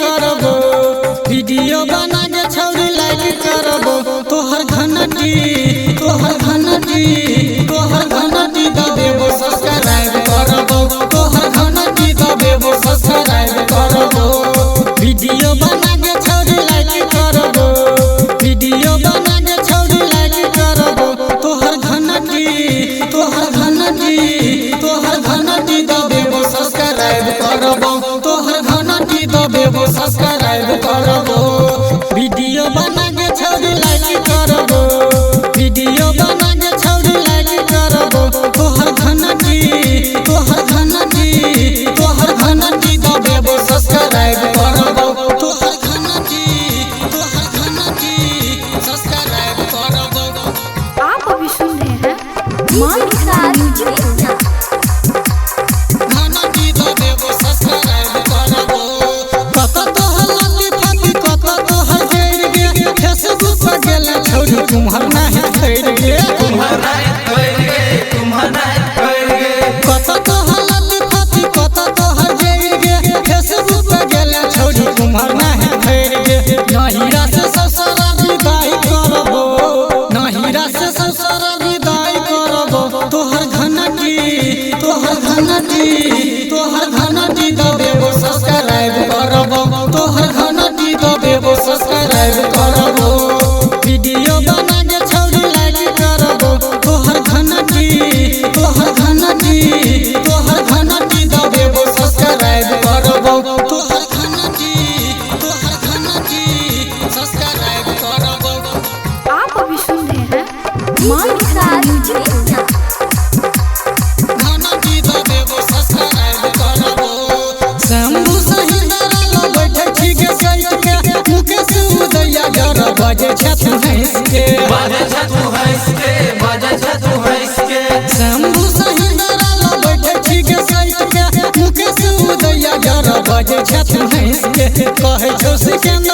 करबो वीडियो बना के छौरी लाइक करबो तोहर घनटी दबेबो सब्सक्राइब करबो तोहर घनटी दबेबो सब्सक्राइब करबो वीडियो बना के छौरी लाइक करबो वीडियो बना के छौरी लाइक करबो तोहर घनटी दबेबो सब्सक्राइब करबो तोहर घनटी दबेबो सब्सक्राइब करबो वीडियो बना के छौरी लाइक करबो वीडियो बना के छौरी लाइक करबो तोहर घनटी दबेबो सब्सक्राइब करबो तोहर घनटी सब्सक्राइब करबो। आप अभी सुन रहे हैं मालिका म्यूजिक। तुम्हार नहीं कर गे कत तो हालत फाती कत तो हर जेर गे फेसबुक पे गेले छोड़ी तुम्हार नहीं कर गे नहिरा से ससुरा विदाई करबो नहिरा से ससुरा विदाई करबो तोहर घनटी दबेबो सब्सक्राइब करबो तोहर घनटी दबेबो सब्सक्राइब करबो वीडियो बना के छौरी लाइक करबो तोहर घनटी दबेबो सब्सक्राइब करबो तोहर घनटी सब्सक्राइब करबो। आप अभी सुन रहे हैं मालिका म्यूजिक। घनटी दबेबो सब्सक्राइब करबो शंभू सहिंदरा लो बैठे छी के साइट के मुकेश उदैया घर बजे छ तू हंस के शंभू सहिंदरा लो बैठे छी के साइट के मुकेश उदैया घर बजे छ तू हंस के कहे छौ सिकंदर